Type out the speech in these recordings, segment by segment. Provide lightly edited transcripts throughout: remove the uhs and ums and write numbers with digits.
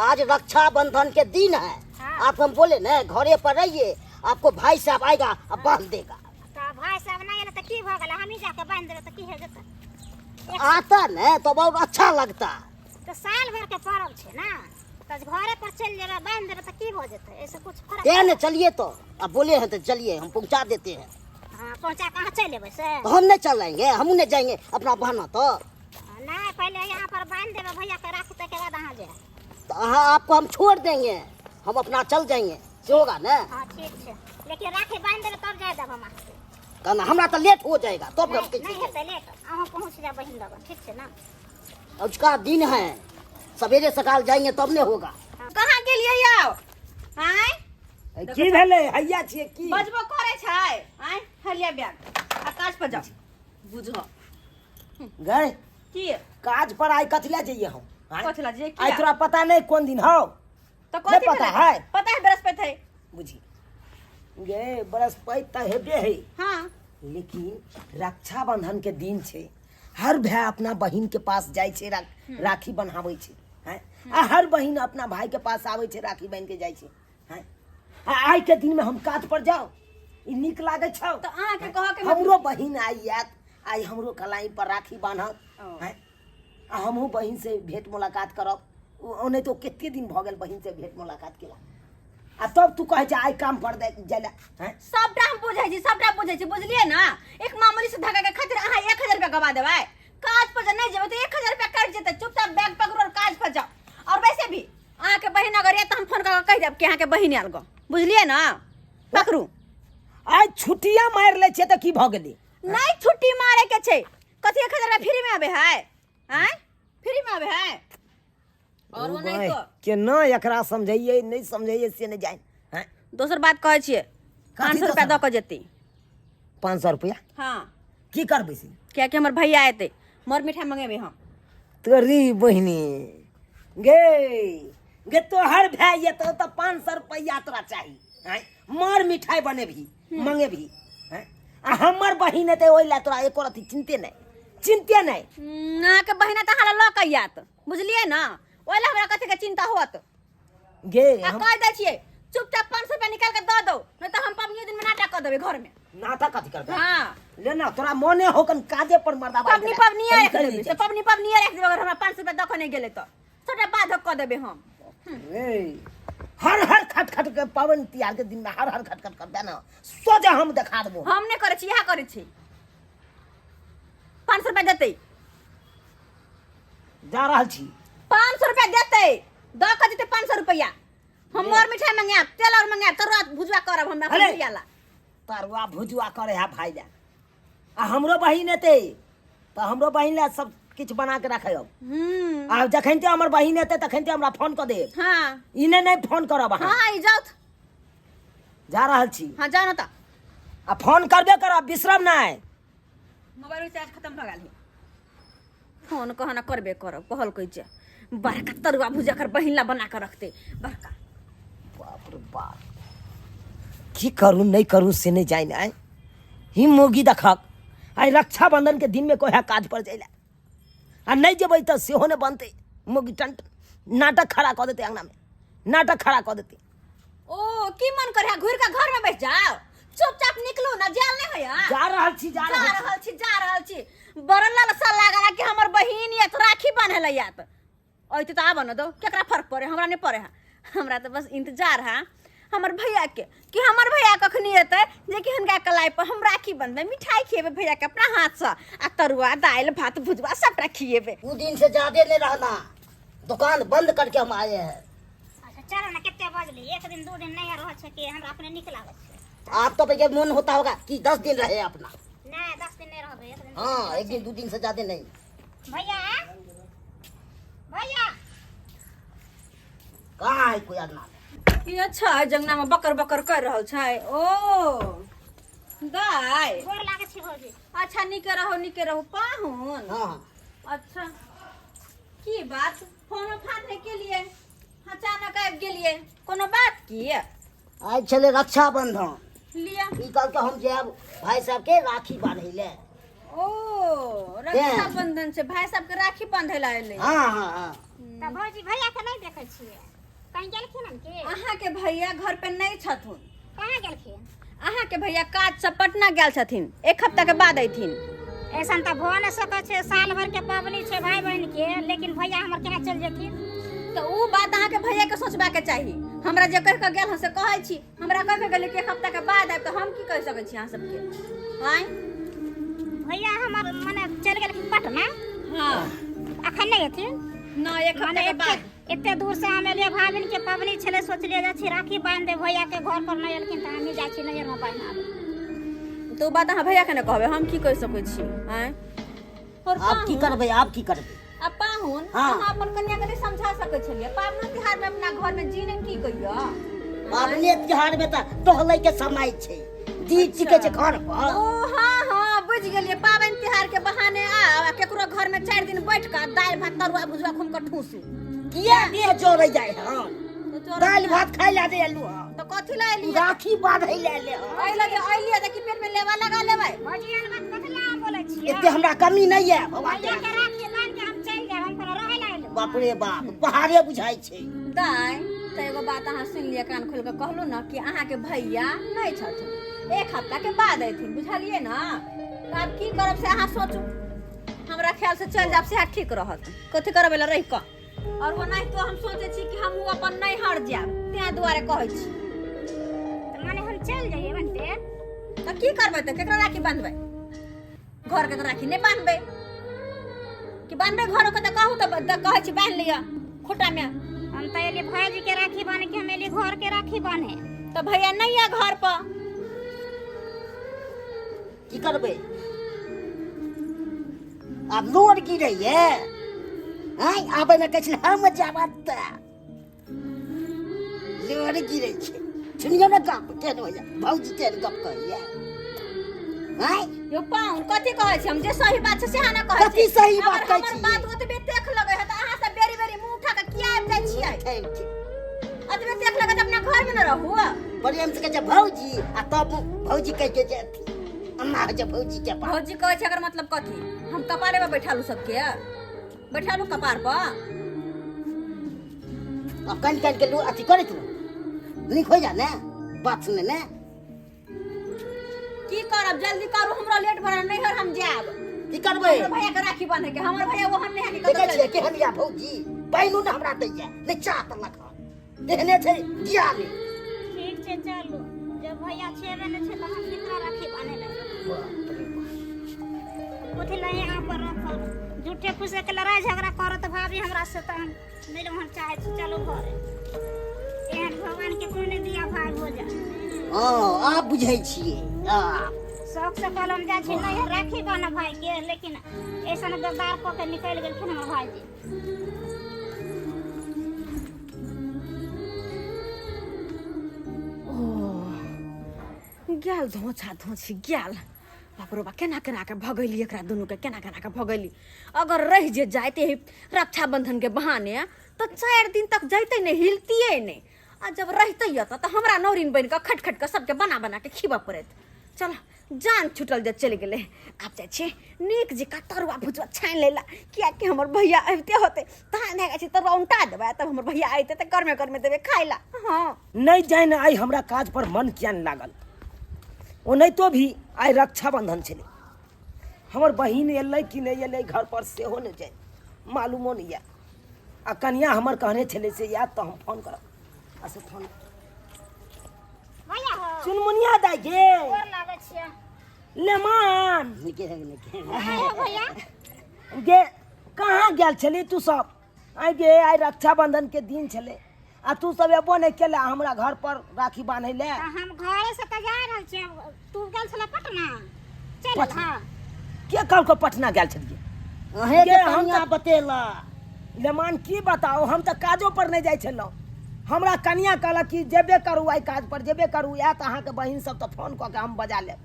आज रक्षाबंधन के दिन है। हाँ। आप हम बोले ना घरे पर रहिए, आपको भाई साहब आएगा अब बांध देगा। तो भाई साहब नहीं आले तो की भ गेल, हम ही जाके बांध देबे तो की हो जेतै। आता न तो बहुत अच्छा लगता। तो साल भर के पर्व छे ना, तो घरे पर चल जेबे बांध देबे तो की हो जेतै, ऐसे कुछ फर्क न चलिए तो अब बोले हैं तो चलिए, हम पहुंचा देते हैं। हां पहुंचा कहां चल लेबे से? तो हम नहीं चलेंगे, हम नहीं जाएंगे अपना बहना तो। नहीं पहले यहाँ पर बांध देबे भैया के, राख के बाद अहाँ जाए। तो हाँ आपको हम छोड़ देंगे, हम अपना चल जाएंगे से होगा ना। हाँ ठीक है, लेकिन राखी बांध देबे तब जाए देब हम। कहना हमरा तो लेट हो जाएगा तो अब नहीं हेतै लेट, अहाँ पहुँच जा बहिन लगन, ठीक है ना। उसका दिन है, सवेरे सकाल जाएंगे तब नहीं होगा। कहाँ के लिए आओ आय की भेले हैया छिए की बजबो करे छै आय हलिया बैग आकाश पर जाओ बुझो गए की काज पर आई कथला जाइए हम। कथला जे आई की तोरा पता नहीं कौन दिन हो? तो नहीं कथी पता है? पता है बृहस्पति है। बुझी गे बृहस्पति तो हेबे है, हां लेकिन रक्षाबंधन के दिन छे। हर भाई अपना बहिन के पास जाय छे, राखी बन्हावे छे हैं। आ हर बहिन अपना भाई के पास आवे छे, राखी बहन के जाय छे हैं। आई के दिन में हम काज पर जाओ, ई निक लागे छौ? तो अहाँ के कह के हमरो बहिन आई यात, आई हमरो कलाई पर राखी बान्हत हैं। आ हमहू बहिन से भेंट मुलाकात करब। ओने तो कितने दिन भ गेल बहिन से भेंट मुलाकात केला। आ तब तू कहे आई काम पर दे जाला हैं। सबटा हम बुझै छी, सबटा बुझै छी, बुझलिए ना। एक मामूली से धक्का के खातिर अहाँ 1000 रुपया गवा देबै, काज पर जे नहीं जेबै तो 1000 रुपया कट जेतै। चुपचाप बैग पकड़ो और काज पर जाओ। और वैसे भी अहाँ के बहिन अगर ये तो हम फोन करके कह देब कि अहाँ के बहिन आल गो, बुझलिए ना। पकड़ू आई छुट्टिया मार ले छे त की भ गेली? नहीं छुट्टी मारे के छै, कथी 1000 रुपया फ्री में आबे है हैं? फ्री में आबे है। और वो नहीं तो केना एकरा समझाइए, नहीं समझाइए से नहीं जाए हैं। दोसर बात कहै छियै, 500 रुपया द के जेती। 500 रुपया हां की करबै से? क्या कि हमर भैया एते, मोर मिठाई मंगेबे हम। तोरी बहिनी गे गे तो हर भाई ये तो 500 रुपया तोरा चाहिए हैं। मार मिठाई बने भी मंगे भी हैं। आ हमर बहिन एते ओइ ला तोरा एको रति चिंते नहीं। ना के बहिना त हाला ल कहियात, बुझलिए ना। ओला हमरा कथि के चिंता होत गे आ कह दै छियै चुपचाप 500 रुपया निकाल के द दो, नहीं तो हम पबनी दिन में नाटक कर देबे घर में। नाटक कथि करबे? हां ले ना तोरा मोने होकन काजे पर मर्दा बाई पबनी रख देबे, तो पबनी रख देबे। अगर हमरा 500 रुपया दख नहीं गेले तो छोटा बाधक कर देबे हम। हर खटखट के पावन तिहार के दिन में हर खटखट करबे ना, सोजा हम देखा देबो। हम नहीं करे छी, यह करे छी। 500 रुपया देते, जा रहल छी। 500 रुपया देते, द के देते 500 रुपया। हम मोर मिठाई मंगाब, तेल और मंगाब, तरुआ भुजवा करब हमरा भैया ला। तरुआ भुजवा करे है भाई ला। आ हमरो बहिन एते तो हमरो बहिन ला सब किछ बना के रखे अब। आ जखन ते हमर बहिन एते तखन ते हमरा फोन क दे। हां इने नहीं फोन करब अहाँ। हां ई जाओ, जा रहल छी। हां जाओ ना। त आ फोन करबे करब, बिसरब नहीं। मोबाइल रिचार्ज खत्म भ गेल है, फोन कहना करबे करब। कहल कह जे बड़का तरुआ भुजा कर बहिन ला बना के रखते बड़का। बाप रे बाप, की करूं नहीं करूं से नहीं जाइन। आए ही मोगी देखक आई रक्षाबंधन के दिन में कोई है काज पर जाइला आ नहीं जेबै तो सेहो ने बनते। मोगी टंट नाटक खड़ा कर देते, अंगना में नाटक खड़ा कर देते। ओ की मन करे घुर के घर में बैठ जाओ, चुपचाप निकलू ना, जेल नहीं होया। जा रहल छी। बरला सा लागला कि हमर बहिन या राखी बांधे ल यात ओइते त आब न दो, केकरा फर्क पड़े? हमरा नहीं पड़े है। हमरा तो बस इंतजार है हमर भैया के कि हमर भैया कखनी एते जे कि हनका कलाई पर हम राखी बंधबे, मिठाई खिएबे भैया के अपना हाथ से, आ तरुआ दाल भात भुजवा सबटा खिएबे। 2 दिन से ज्यादा नहीं रहना, दुकान बंद करके हम आए हैं। अच्छा चलो ना, कितने बजली? 1 दिन 2 दिन नहीं रह छे कि हमरा अपने निक लागत छे। आप तो ये मन होता होगा कि 10 दिन रहे अपना। नहीं 10 दिन नहीं रहबे, 1 दिन। हाँ 1 दिन 2 दिन से ज्यादा नहीं। भैया कहाँ है कोई आदमी? की अच्छा जंगना में बकर बकर कर रहल छै। ओ दाई गोर लागे छी भौजी। अच्छा निके रहो पाहुन। हाँ अच्छा की बात, फोन फाड़ने के लिए अचानक आबि गेलिए, कोनो बात की? आज चले रक्षाबंधन लिया निकल के हम जाब भाई साहब के राखी बांधे ले। ओ रक्षाबंधन से भाई साहब के राखी बांधे ला एले। हाँ हाँ हाँ। त भौजी भैया के नहीं देखे छिए? कहीं गेलखिन हम के अहाँ के भैया घर पे नहीं छथुन। कहाँ गेलखिन अहाँ के भैया काज से पटना गेल छथिन, 1 हफ्ता के बाद अयथिन। ऐसन तो भऽ न सकै छै, साल भर के पाबनि छै भाई बहन के, लेकिन भैया हमर केना चल जेथिन? तो उ बात अहाँ के भैया के सोचबा के चाही। हमरा जे कह के गेल हँ से कहै छी, हमरा कह के गेल कि 1 हफ्ता के बाद आब, तो हम की कह सकै छी अहाँ सबके? आय भैया हमर मने चल गेलखिन पटना, हाँ अखन नहीं एथिन ना 1 हफ्ता के बाद। एते दूर से हम एलिए, भाई बहन के पाबनि छले, सोचलिए जा छी राखी बांध दे भैया के, घर पर नहीं एलखिन त हमही जाइ छी नजर में बांध आबै। तो बात अहाँ भैया के ने कहबै, हम की कह सकै छी? आय और आप की करबे, आप की करबे? अब पाहुन हाँ। अहाँ अपन कन्या के समझा सकै छलिए। पाबनि तिहार में अपना घर में जीने की कहियो? अपने त्योहार में तो टहलै के समय छै, दीद चिके छै घर पर। ओ हाँ हाँ बुझ गेलिए, पाबनि तिहार के बहाने आ केकरो घर में 4 दिन बैठ के दाल भात तरुआ भुजवा खूम के ठूसू। किया देह जोड़ै जाय हम? तो चोर दाल भात खाइ ला दे एलु हम, तो कथी ला एलिए? राखी बांधै ला ले हम। अइला जे अइलिए त कि पेट में लेवा लगा लेबै? भजिया बात कथला हम बोलै छी? एते हमरा कमी नहीं है बाबा। भैया के राखी बांध के हम चल जाब, हम कोनो रहै ला एलु। बाप रे बाप, पहाड़े बुझाइ छै। दाय त एगो बात अहाँ सुन लिया, कान खोल के कहलू ना कि अहाँ के भैया नहीं छथुन, 1 हफ्ता के बाद अयथिन, बुझलिए ना? त आब की करब से अहाँ सोचू। हमरा ख्याल से चल जाब से ठीक रहत। कथी करब ला रहि क, और वो नहीं तो हम सोचे छी कि हम अपन नहीं हट जाब, तें दुआरे कहै छी। त माने हम चल जाइए बनते, त की करबै? त केकरा राखी बांधबै? घर के त राखी नहीं बांधबै कि बांधबै? घरों के त कहू त कहै छी बांध लिया खुटा में। हम त एली भाजी के राखी बांध के, हम एली घर के राखी बांधे। त भैया नहीं है घर पर, की करबे? अब लोड की रही है, हाय आबे न कहै छै हम जाबत त लोड की रही छै। सुनियो न गप केन हो जा, भौजी केन गप कहिए। हाय यो पाहुन कथी कहै छी? हम जे सही बात छै सेहा न कहै छी। कथी सही बात कहै हमर छी? बात ओतबे देख लगै है त अहाँ सब बेरी बेरी मुंह उठा के किया आबि जाइ छियै? ओतबे देख लगै त अपना घर में न रहू। प्रेम से कहै छै भौजी, आ तब भौजी कह के जेती अन्ना जे भौजी के पास। भौजी कहै छै एकर मतलब कथी? हम कपारे पे बैठालू सबके, बैठालू कपार पर। अब कन के लोग अथी करे तू लिख हो जा ने बात सुने ने। की करब? जल्दी करू, हमरा लेट भरा नहीं हर हम जाब। की करबे? हमर भैया के राखी बांधे के, हमर भैया ओहन नहीं है कि देखै कतौ छियै के हमिया भौजी पैनू न हमरा दैया ने चाट लखा एहने छै दिया ने। ठीक छै चलू, जब भैया छेबे न छै त हम केकरा राखी बांधे ला? कथी ला यहाँ पर रखल झूठे फूसे के लड़ाई झगड़ा करत भाभी हमरा से, त हम नहीं रहन चाहे छी। चलो घरे, एहन भगवान के कोनो दिया भाई हो जा। हां आप बुझै छियै। शौक से कलम जा छी नहीं राखी बांध भाई के, लेकिन ऐसन गद्दार क के निकल गेलखिन हमर भाईजी। गेल धोछा धोछी गेल। बाप रे बा, केना केना के भगैली एकरा दुनू के, केना केना के भगैली। अगर रह जे जाते ही रक्षाबंधन के बहाने तो 4 दिन तक जाते नहीं, हिलतिए नहीं। आ जब रहते त हमरा नौरिन बन के खट खट के सबके बना बना के खिबा पड़त। चल जान छुटल जे चल गेले। आब जाय छी नीक जे तरुआ भुजवा छान लेला, किया कि हमर भैया आबते होते तहन ने छै तरुआ उंटा देबे, तब हमर भैया आइते त कर में देबे खाइला। हां नहीं जाए न आई हमरा काज पर मन किया न लागल। ओ नहीं तो भी आई रक्षाबंधन छले, हमर बहिन एलै कि नहीं एलै घर पर सेहो नहीं जाए, मालूमो नहीं है। आ कन्या हमर कहने छले से याद तो हम फोन करब। अच्छा फोन भैया हो चुनमुनिया दाई गे गोर लागै छियै। लेमान निके निके भैया गे कहाँ गेल छली तू सब? आई गे आई रक्षाबंधन के दिन छले, आ तू सब एबो नहीं केला हमरा घर पर राखी बांधे ले। त हम घरे से त जा रहल छियै, तू गेल छला पटना? चल पटना? हां के कहल को पटना गेल छलिए? अहे गे के हम कनिया बतेला। लेमान की बताओ, हम तो काजो पर नहीं जाय छलौ। हमरा कनिया कहलक कि जेबे करू आई काज पर जेबे करू, या तो अहाँ के बहिन सब तो फोन क के हम बजा लेब।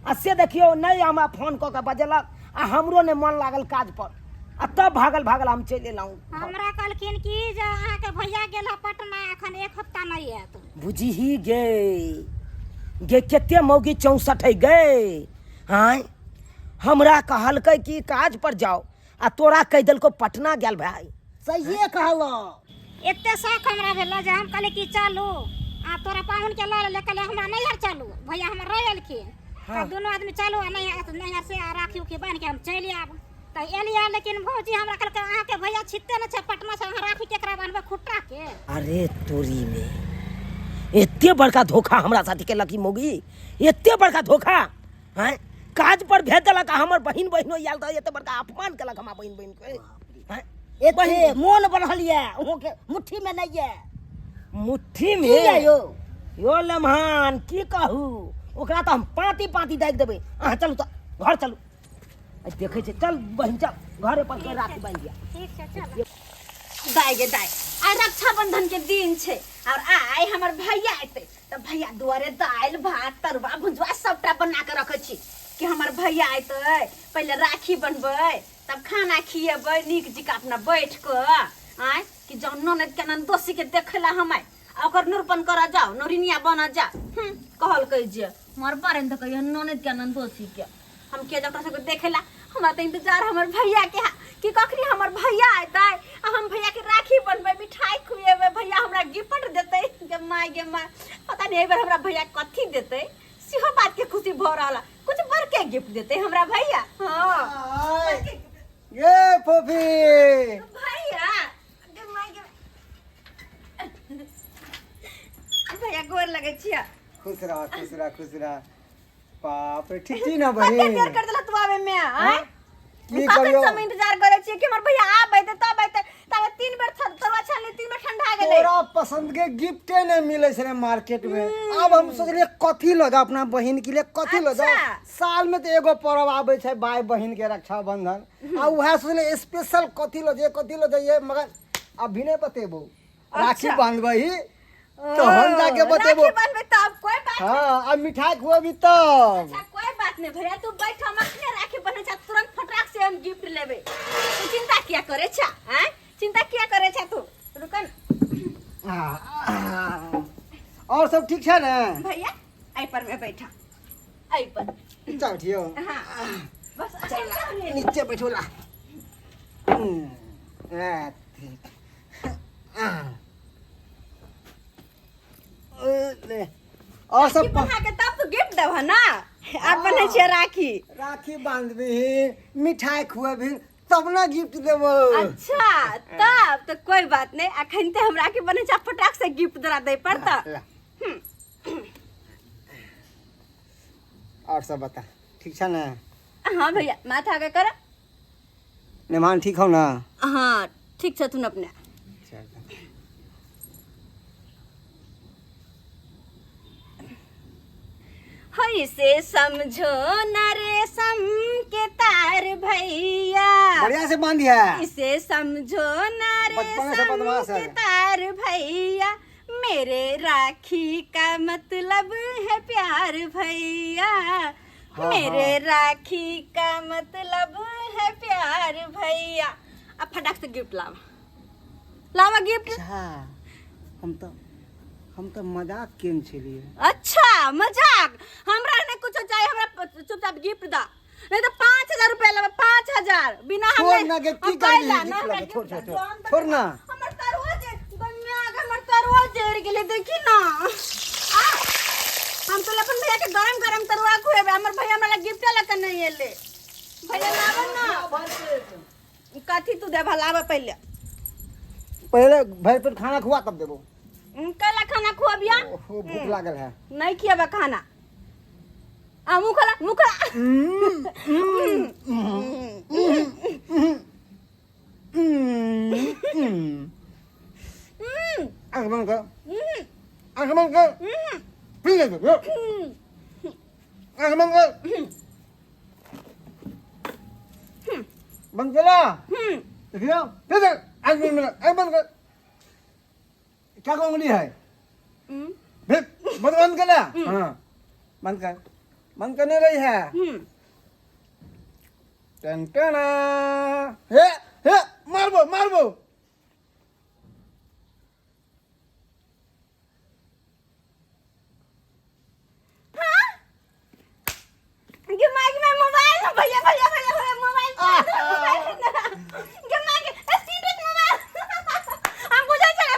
आ से देखियो नहीं हमरा फोन क के बजेलक, आ हमरो ने मन लागल काज पर, आ तब भागल भागल हम चल एलहुँ। हमरा कहलखिन कि जे अहाँ के भैया गेला पटना, एखन 1 हफ्ता नहीं आयत। बुझी गे गे केते मौगी 64 है गे। हाँ हमरा कहलकै कि काज पर जाओ, आ तोरा कह दिलको पटना गेल भाई। सहिए कहलो। इतने शौक हमरा भेल जे हम कहले कि चलू आ तोरा पाहुन के लऽ ले कहले हमरा नहीं यार चलू भैया हमर रहलखिन हाँ। दोनों आदमी चलू आ नहीं से राखी उखी बांध के हम चलि आब त एलिया लेकिन भौजी हमरा कहलकै अहाँ के भैया छिते न छै पटना से अहाँ राखी केकरा बांधबे खुट्टा के। अरे तोरी में एते बड़का धोखा हमरा साथी के लकी मोगी, एते बड़का धोखा हैं काज पर भेज देलक हमर बहिन बहिनो आयल त एते बड़का अपमान केलक हमर बहिन के हैं। एते मोन बनल ये ओहो के मुट्ठी में नहीं ये मुट्ठी में की ये यो लम्हान की कहू ओकरा त हम पाती पाती दाग देबै। अहाँ चलू त घर चलू देखे छै चल बहिन चल घरे पर के राखी बांध दिया। ठीक छै चल दाई गे दाई आइ रक्षाबंधन के दिन छे और आइ हमर भैया एते त भैया दुआरे दाल भात तरुआ भुजवा सबटा बना के रखे छी कि हमर भैया एते पहले राखी बनबै तब खाना खिएबै नीक जिका अपना बैठ के आइ कि जौ ननद के नन दोषी के देखेला हम आइ ओकर नूरपन करा जाओ नोरिनिया बना जा कहल कह जे मोर बारे में तो कहियो ननद के नन दोषी के हम के जब से देखेला हमरा त इंतजार हमर भैया के कि कखनी हमर भैया आइतै आ हम भैया के राखी बनबै मिठाई खुएबै भैया हमरा गिफ्ट देतै गे माय पता नहीं एबर हमरा भैया कथी देतै सेहो बात के खुशी भ रहला कुछ बड़के गिफ्ट देतै हमरा भैया। हां ये फोफी भैया गे माय भैया गोर लगै छिया खुश रह खुश रह खुश रह। बाप रे ठीक छी ना कते बहिन देर कर देला तू आवे में हैं की कते करियो समय इंतजार करे छियै कि हमर भैया आबै तब आइतै तब 3 बेर तरवा छानले 3 बेर ठंडा गेलै तोरा पसंद के गिफ्टे नहीं मिले छे मार्केट में। अब हम सोचलिए कथी लो जा अपना बहिन के लिए कथी लो जा अच्छा। साल में तो एगो पर्व आवे छे भाई बहिन के रक्षाबंधन आ उहे सोचले स्पेशल कथी लो जे ये मगर अभी नहीं बतेबो राखी बांधबही तो हम जाके बतेबो राखी बांधबै तब कोई बात हां अब मिठाई खुआबी तब। अच्छा कोई बात नहीं भैया तू बैठ हम अखने राखी बने छ तुरंत फटाक से हम गिफ्ट लेबे तू चिंता किया करे छ हैं चिंता किया करे छ तू रुकन और सब ठीक है ना भैया आई पर में बैठा आई पर चल ठियो हां बस चल नीचे बैठोला ले और सब बना के तब तो गिफ्ट देबा ना अब बने छ राखी राखी बांधबी मिठाई खुआबी तब ना गिफ्ट देबो। अच्छा तब तो कोई बात नहीं अखन ते हम राखी बने छ फटाक से गिफ्ट दरा दे पड़ता। और सब बता ठीक है ना। हां भैया माथा आगे कर मेहमान ठीक हो ना। हां ठीक छ तू अपने हई से समझो न रेशम के तार भैया बढ़िया से बांधिया इसे समझो न बचपन से बदमाश रेशम है। के तार भैया मेरे राखी का मतलब है प्यार भैया मेरे राखी का मतलब है प्यार भैया। अब फटाक से गिफ्ट लावा गिफ्ट। अच्छा हम तो मजाक केन छलिए। अच्छा मजाक हमरा ने कुछ चाहिए हमरा चुपचाप गिफ्ट दा नहीं तो 5000 रुपया लेबे 5000 बिना हम छोड़ ना के की कर छोड़ ना हमर तरवा जे गन्या अगर हमर तरवा जड़ गेले देखी ना हम तो अपन भैया के गरम गरम तरवा खुएबे हमर भैया हमरा गिफ्ट ला के नहीं एले भैया लावन ना कथी तू दे भलावा पहले भाई पर खाना खुआ तब देबो कला खाना खुआबिया भूख लागल है नहीं खियाबा खाना आ मुखला आंख बंद कर आंख बंद कर फिर आंख बंद कर बंद करा देखियो फिर आंख बंद कर क्या उंगली है फिर बंद कर ना हाँ बंद करने रही है टन हे मारबो मोबाइल भैया मोबाइल हम बुझा चले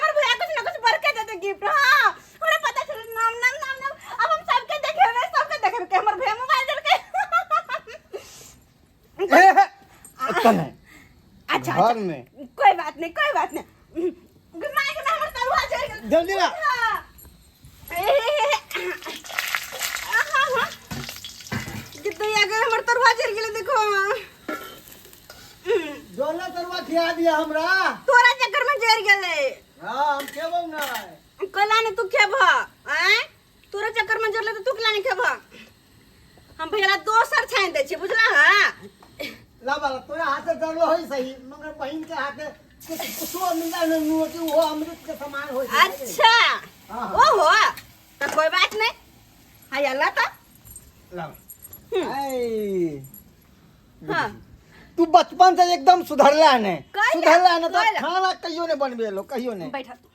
कने अच्छा घर अच्छा में कोई बात नहीं कोई बात नहीं माई के हमर तरुआ चढ़ गेल जल्दी ला कितने आगे हमर तरुआ चढ़ गेल देखो जोला तरवा खिया दिया हमरा तोरा चक्कर में जड़ गेले हां हम खेबो ना कला ने तू खेब हैं तोरा चक्कर में जड़ले तो तू कला ने खेब हम भैया दोसर छान दे छी बुझला हां ला बाला तोरा हाथ से जरलो होई सही मगर बहिन के हाथ कुछो मिला न नुटी वो अमृत के समान होई अच्छा हाँ, हाँ। ओहो तो कोई बात नहीं हाय अल्लाह ता ला आई हां तू बचपन से एकदम सुधरला ने कैला? सुधरला ने तो कैला? खाना कहियो ने बनबे लो कहियो ने बैठा तू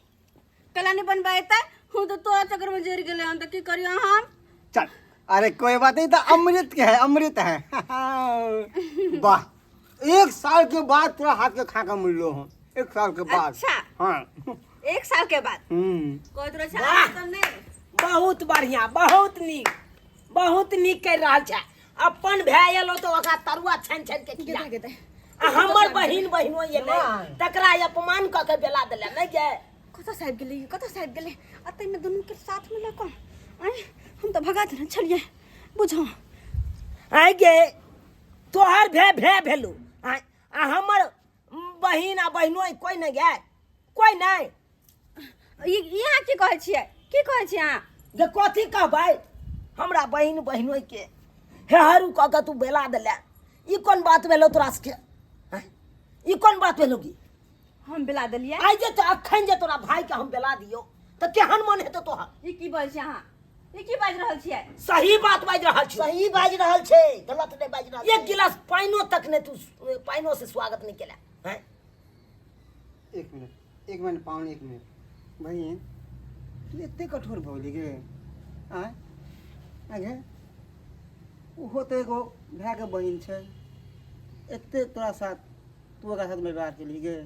कला ने बनबाए ता हूं तो तोरा चक्कर में जड़ गेले हम तो की करियो हम चल अरे कोई बात नहीं तो अमृत के है अमृत है वाह 1 साल के बाद तेरा हाथ के खा का मिलो हम 1 साल के बाद अच्छा। हाँ 1 साल के बाद कोई तोरा छान तो नहीं बहुत बढ़िया बहुत नीक कर रहल छै अपन भाय एलो तो ओकरा तरुआ छान के खिला आ हमर बहिनो ये नहीं तकरा अपमान क के बेला देले नहीं गे कत साहब गेले अतै में दोनों के साथ में लको हम तो भगा देना चलिए बुझो आइ गे तोहर भे भेलू आ हमर बहिन आ बहिनो कोई नहीं गे कोई नहीं यहाँ की कहै छियै अहाँ गे कथी कहबै हमरा बहिनो के हे हरू क के तू बेला देले ई कोन बात भेलो तोरा से ई कोन बात भेलो गी हम बेला देलिए आइ जे तो अखन जे तोरा भाई के हम बेला दियो त केहन मन हेतो तोहर ई की बोल छी अहाँ ई की बाज रहल छियै सही बात बाज रहल छी सही बाज रहल छै गलत नहीं बाज रहल एक गिलास पाइनो तक ने तू पाइनो से स्वागत नहीं केला हैं 1 मिनट पावन 1 मिनट बहिन तू इतने कठोर भौली गे आगे ओहो तो एगो भाई के बहिन छै एते तोरा साथ तू ओकरा साथ व्यवहार केली गे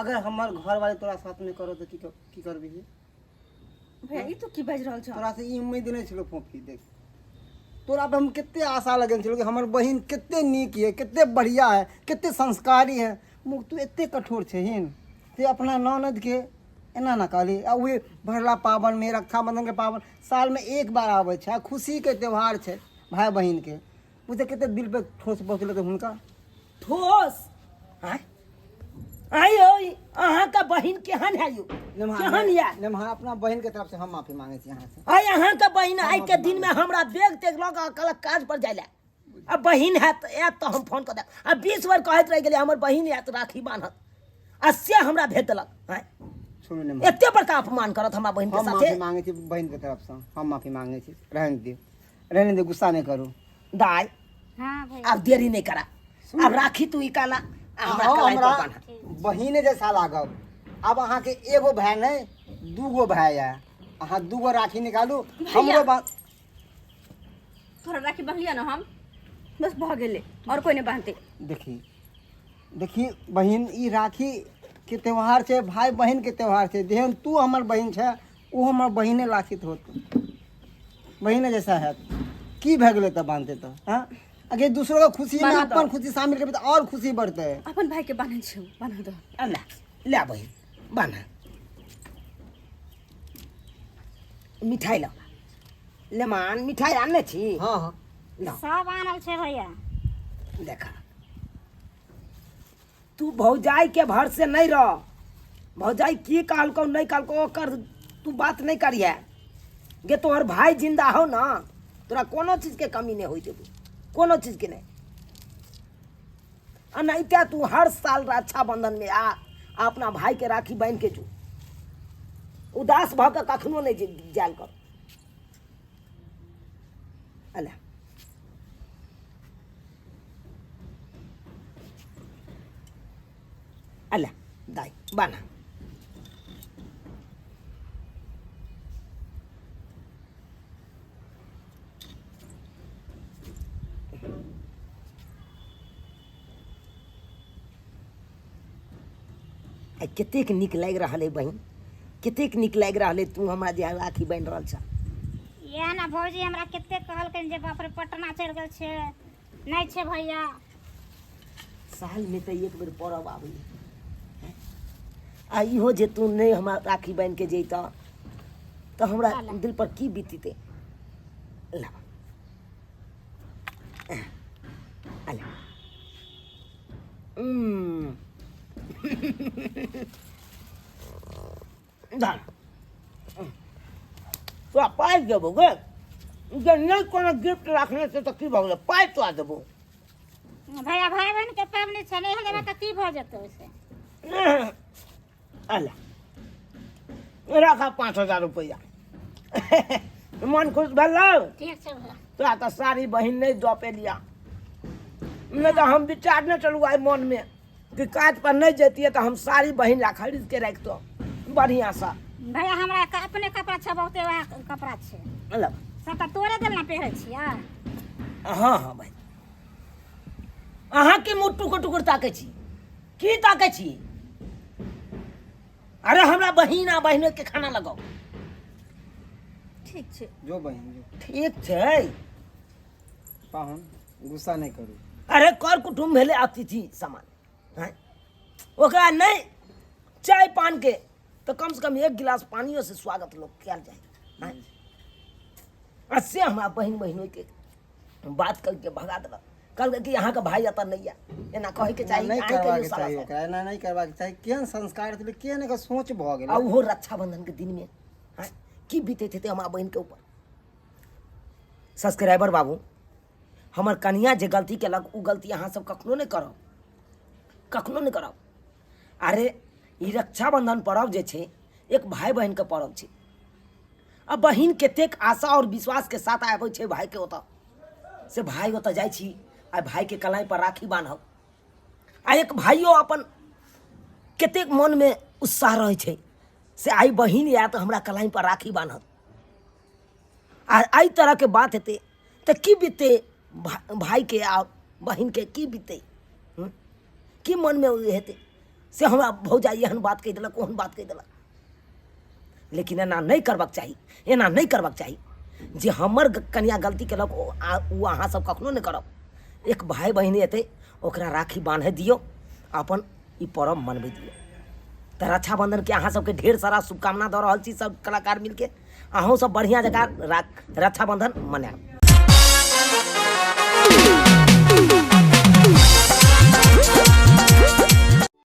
अगर हमार घर वाले तोरा साथ में करो तो की करबी भैया ई तो की बाज रहल छ तोरा से ई उम्मीद नहीं छलो फोफी देख तोरा पे हम कितने आशा लगन छलो कि हमर बहिन कितने नीक है कितने बढ़िया है कितने संस्कारी है मुख तू इतने कठोर छहिन ते अपना ननद के एना ना कहली आ वे भरला पावन में रक्षाबंधन के पावन साल में 1 बार आवे छै खुशी के त्योहार छै भाई बहिन के मुझे कितने दिल पे ठोस पहुंचले हुनका ठोस हैं आयो अहाँ का बहिन केहन है यो केहन या नमहा अपना बहिन के तरफ से हम माफी मांगे छी यहां से आइ अहाँ का बहिन आइ के दिन में हमरा बैग तेग लग कल काज पर जाइले अब बहिन है तो हम फोन कर दे अब 20 बार कहत रह गेले हमर बहिन है तो राखी बांधत आ से हमरा भेज देलक हैं सुन नमहा एते बड़का अपमान करत हमरा बहिन के हम साथे माफी मांगे छी बहन के तरफ से हम माफी मांगे छी रहने दे गुस्सा नहीं करू दाई हाँ भैया अब देरी नहीं करा अब राखी तू इकाला हमरा कलाई पर बांध बहिने जैसा लागब अब अहाँ के एगो भाई नहीं 2 भाई है अहाँ 2 राखी निकालू हमरो थोड़ा राखी बांध लिया ना हम बस भ गेले और कोई नहीं बांधते देखी बहिन ई राखी के त्योहार छे भाई बहन के त्योहार छे जेहन तू हमर बहिन छे वो हमर बहिने लाखित होत बहिने जैसा है की भए गेलै त बांधते त हां अगर दूसरों का खुशी में अपन खुशी शामिल करबे त और खुशी बढ़ते है अपन भाई के बांधे छी बांध दो अल्लाह ले बहिन बांध मिठाई ला ले मान मिठाई आनने छी हां हां ला सब आनल छै भैया देखा तू भौजाई के भर से नहीं रह भौजाई की कहलको नहीं कहलको ओकर तू बात नहीं करिए गे तोहर भाई जिंदा हो ना तोरा कोनो चीज के कमी नहीं हो जेबू कोनो चीज के नहीं आ नहीं क्या तू हर साल रक्षाबंधन में आ अपना भाई के राखी बांध के जो उदास भ के कखनो नहीं जाल कर अल्लाह अल्लाह दाई बाना कतेक नीक लागि रहल है बहन कतेक नीक लागि रहल है तू हमरा जे राखी बांधि रहल छ इएह ना भौजी हमरा कते कहलकनि जे बाप रे पटना चलि गेल छै नहीं छै भैया साल में तो एक बेर पर्व आबै आ इहो जे तू नहीं हमरा राखी बांध के जैता तो हमरा दिल पर की बीतते ला अला धान तो पाइ देबो गे जे नहीं कोनो गिफ्ट रखने से तो की भऽ गेलै पाइ तो देबो भैया भाई बहन के पाबनि छै नहीं हेले त की भ जेतै ओइसे अला रखा 5,000 रुपया मन खुश भेलौ ठीक छै भैया तोरा तो सारी बहिन नहीं दऽ पेलिया नहीं तो हम विचार नहीं चलू आई मन में कि काज पर नहीं जैतिए तो हम सारी बहिन ला खरीद के रख दो बढ़िया सा भैया हमरा अपने कपड़ा छै बहुते वह कपड़ा छै अला सबटा तोरे देल ना पहिरै छियै हाँ हाँ भाई अहाँ के मुँह टुकुर टुकुर ताकै छी की ताकै छी अरे हमरा बहिन आ बहिन के खाना लगाओ ठीक छै जो बहन जो ठीक छै पाहुन गुस्सा नहीं करू अरे कर कुटुम्ब भेले अतिथि समान हैं ओकरा नहीं चाय पान के तो कम से कम 1 गिलास पानियों से स्वागत लोग किया जाए हैं ऐसे हमारा बहन बहनों के बात करके भगा देलक कल कि यहाँ का भाई आता नहीं है एना कहे के चाहिए नहीं आइ करवा कहियो के साला चाहिए से। ओकरा एना नहीं करवा के चाहिए केहन संस्कार छलै केहन एकर सोच भऽ गेलै आ वो रक्षाबंधन के दिन में हैं की बीते थे हमारा बहन के ऊपर सब्सक्राइबर बाबू हमर कनिया जे गलती केलक उ गलती अहाँ सब कखनो नहीं करब कखनो नहीं करब अरे ई रक्षाबंधन पर्व जे छै एक भाई बहन के पर्व छै अब बहिन कतेक आशा और विश्वास के साथ आबै छै भाई के ओतऽ से भाई ओतऽ जाइ छी आ भाई के कलाई पर राखी बान्हब आ एक भाइयो अपन कतेक मन में उत्साह रहै छै से आई बहिन या तो हमरा कलाई पर राखी बान्हत आ आई तरह के बात हेतै तऽ की बीतते भाई के आ बहिन के की बीतते की मन में हेतै से हमरा भौजाई एहन बात कहि देलक ओहन बात कहि देलक लेकिन एना नहीं करबाक चाही एना नहीं करबाक चाही जे हमर कनिया गलती केलक ओ अहाँ सब कखनो नहीं करब एक भाई बहिन एतै ओकरा राखी बान्हे दियौ अपन ई पर्व मनबै दियौ तऽ रक्षाबंधन के अहाँ सबके ढेर सारा शुभकामना दऽ रहल छी सब कलाकार मिलके अहूँ सब बढ़िया जकाँ रक्षाबंधन मनाएब